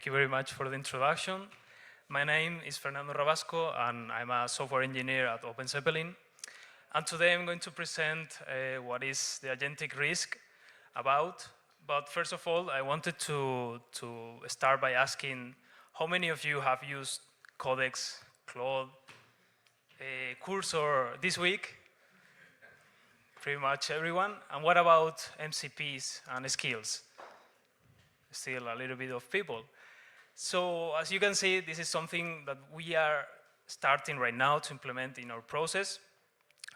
thank you very much for the introduction. My name is Fernando Rabasco, and I'm a software engineer at OpenZeppelin. And today I'm going to present what is the agentic risk about. But first of all, I wanted to start by asking how many of you have used Codex, Claude, Cursor this week? Pretty much everyone. And what about MCPs and skills? Still a little bit of people. So as you can see, this is something that we are starting right now to implement in our process.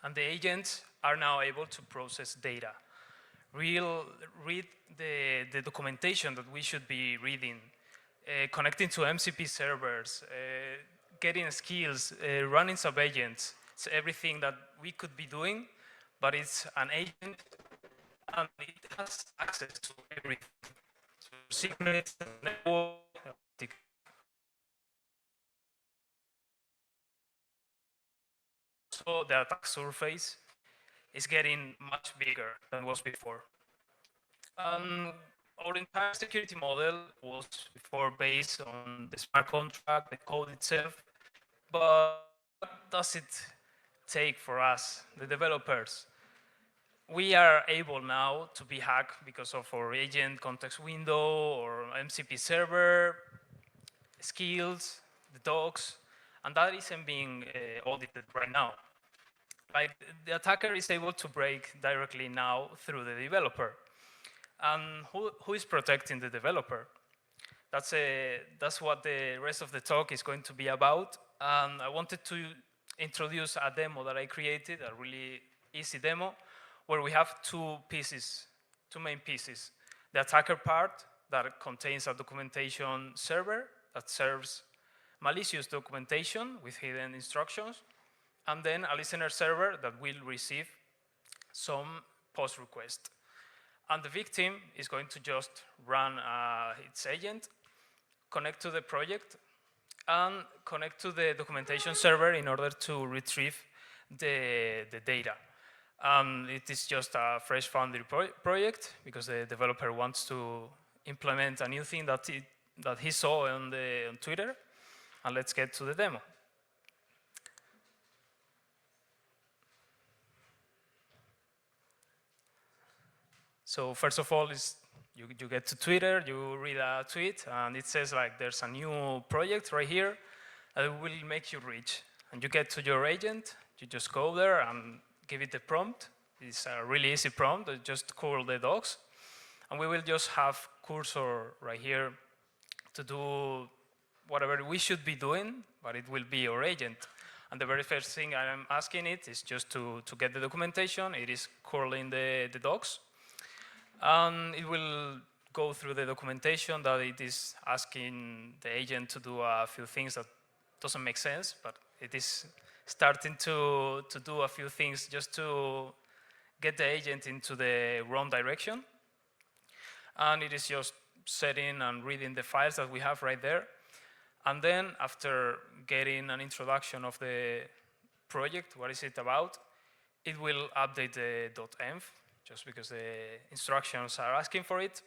And the agents are now able to process data. Read the documentation that we should be reading, connecting to MCP servers, getting skills, running sub-agents. It's everything that we could be doing, but it's an agent, and it has access to everything. To secrets, network, so the attack surface is getting much bigger than was before. Our entire security model was before based on the smart contract, the code itself, but what does it take for us, the developers? We are able now to be hacked because of our agent context window or MCP server, skills, the docs, and that isn't being audited right now. Like, the attacker is able to break directly now through the developer. And who is protecting the developer? That's what the rest of the talk is going to be about. And I wanted to introduce a demo that I created, a really easy demo, where we have two main pieces. The attacker part that contains a documentation server that serves malicious documentation with hidden instructions, and then a listener server that will receive some post request. And the victim is going to just run its agent, connect to the project, and connect to the documentation server in order to retrieve the data. It is just a fresh foundry project because the developer wants to implement a new thing that he saw on Twitter. And let's get to the demo. So first of all, you get to Twitter, you read a tweet, and it says like there's a new project right here that will make you rich. And you get to your agent, you just go there and give it the prompt. It's a really easy prompt, just call the docs. And we will just have Cursor right here to do whatever we should be doing, but it will be our agent. And the very first thing I'm asking it is just to get the documentation. It is curling the docs. And it will go through the documentation that it is asking the agent to do a few things that doesn't make sense, but it is starting to do a few things just to get the agent into the wrong direction. And it is just setting and reading the files that we have right there. And then after getting an introduction of the project, what is it about, it will update the .env, just because the instructions are asking for it.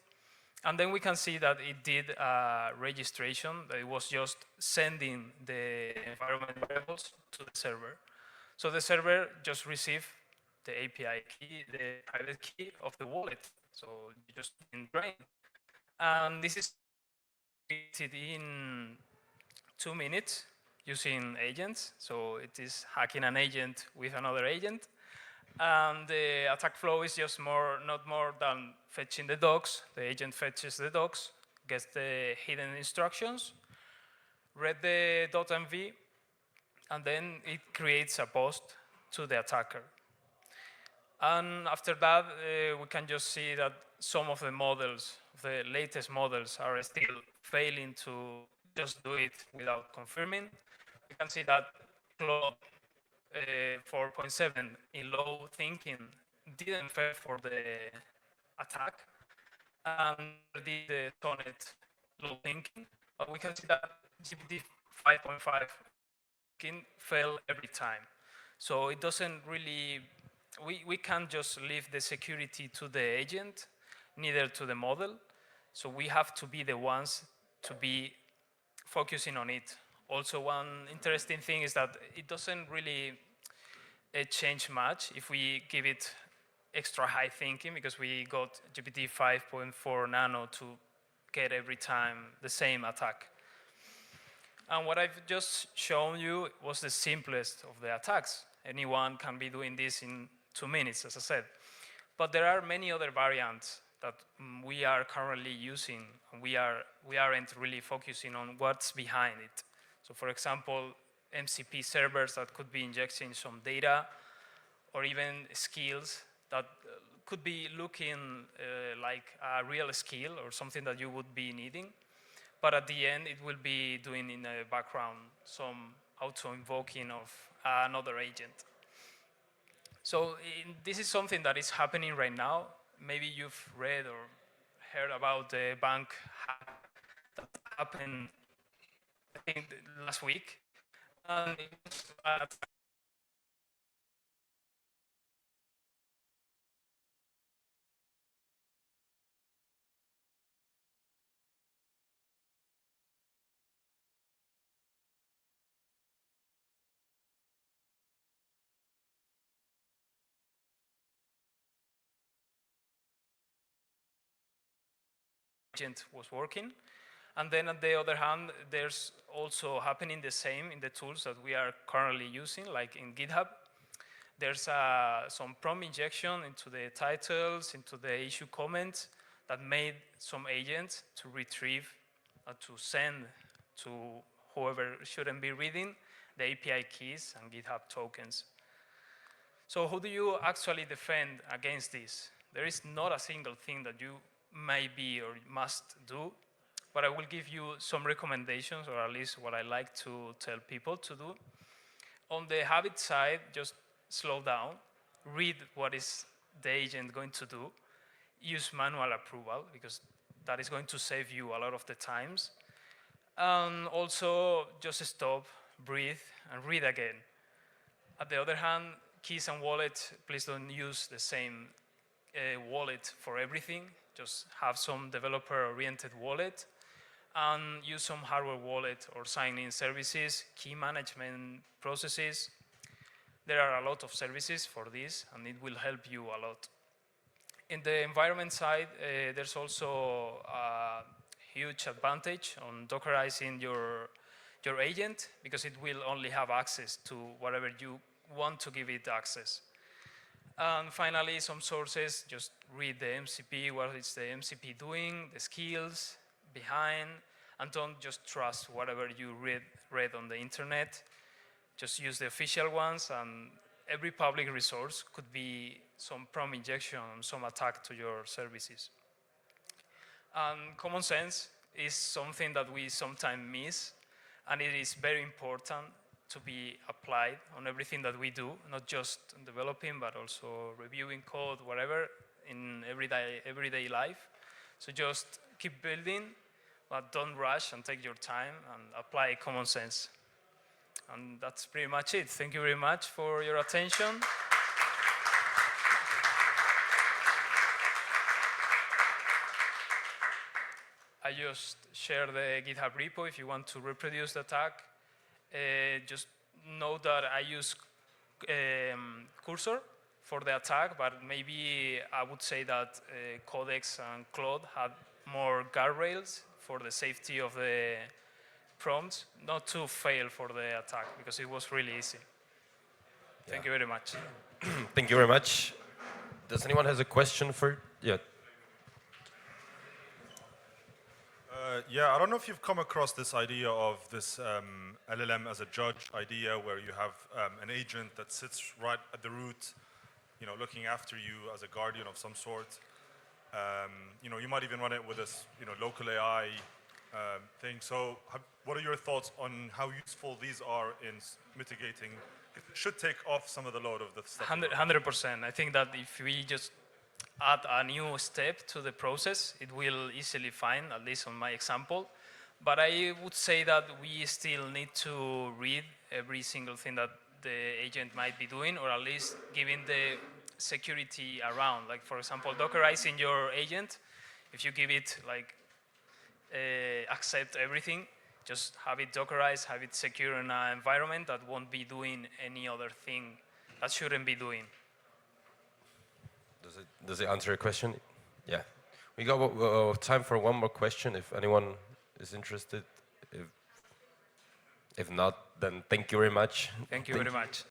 And then we can see that it did a registration, that it was just sending the environment variables to the server. So the server just received the API key, the private key of the wallet. So you just drain. And this is created in 2 minutes using agents. So it is hacking an agent with another agent. And the attack flow is just not more than fetching the docs. The agent fetches the docs, gets the hidden instructions, read the .env, and then it creates a post to the attacker. And after that, we can just see that some of the models, the latest models, are still failing to just do it without confirming. We can see that Claude 4.7 in low thinking didn't fail for the attack, and did the Sonnet low thinking. But we can see that GPT 5.5 fail every time. So it doesn't really, we can't just leave the security to the agent, neither to the model. So we have to be the ones to be focusing on it. Also, one interesting thing is that it doesn't really change much if we give it extra high thinking, because we got GPT 5.4 Nano to get every time the same attack. And what I've just shown you was the simplest of the attacks. Anyone can be doing this in 2 minutes, as I said. But there are many other variants that we are currently using, and we aren't really focusing on what's behind it. So for example, MCP servers that could be injecting some data, or even skills that could be looking like a real skill or something that you would be needing. But at the end, it will be doing in the background some auto-invoking of another agent. So this is something that is happening right now. Maybe you've read or heard about the bank hack that happened, I think, last week. And it was agent was working. And then on the other hand, there's also happening the same in the tools that we are currently using, like in GitHub. There's some prompt injection into the titles, into the issue comments that made some agents to retrieve, to send to whoever shouldn't be reading the API keys and GitHub tokens. So how do you actually defend against this? There is not a single thing that you may be or must do, but I will give you some recommendations, or at least what I like to tell people to do. On the habit side, just slow down, read what is the agent going to do, use manual approval, because that is going to save you a lot of the times. And also just stop, breathe, and read again. On the other hand, keys and wallet, please don't use the same wallet for everything. Just have some developer-oriented wallet and use some hardware wallet or sign-in services, key management processes. There are a lot of services for this, and it will help you a lot. In the environment side, there's also a huge advantage on Dockerizing your agent, because it will only have access to whatever you want to give it access. And finally, some sources, just read the MCP, what is the MCP doing, the skills behind, and don't just trust whatever you read on the internet. Just use the official ones, and every public resource could be some prompt injection, some attack to your services. And common sense is something that we sometimes miss, and it is very important to be applied on everything that we do, not just developing, but also reviewing code, whatever, in everyday life. So just keep building, but don't rush, and take your time and apply common sense. And that's pretty much it. Thank you very much for your attention. I just share the GitHub repo if you want to reproduce the attack. Just note that I use Cursor for the attack, but maybe I would say that Codex and Claude had more guardrails for the safety of the prompts, not to fail for the attack, because it was really easy. Yeah. Thank you very much. Thank you very much. Does anyone has a question for? Yeah. Yeah, I don't know if you've come across this idea of this LLM as a judge idea, where you have an agent that sits right at the root, looking after you as a guardian of some sort. You might even run it with this, local AI thing. So, what are your thoughts on how useful these are in mitigating? It should take off some of the load of the stuff. 100%. I think that if we just add a new step to the process, it will easily find, at least on my example. But I would say that we still need to read every single thing that the agent might be doing, or at least giving the security around. Like, for example, Dockerizing your agent, if you give it like accept everything. Just have it Dockerized, have it secure in an environment that won't be doing any other thing that shouldn't be doing. Does it answer your question? Yeah. We got time for one more question if anyone is interested. If not, then thank you very much. Thank you very much.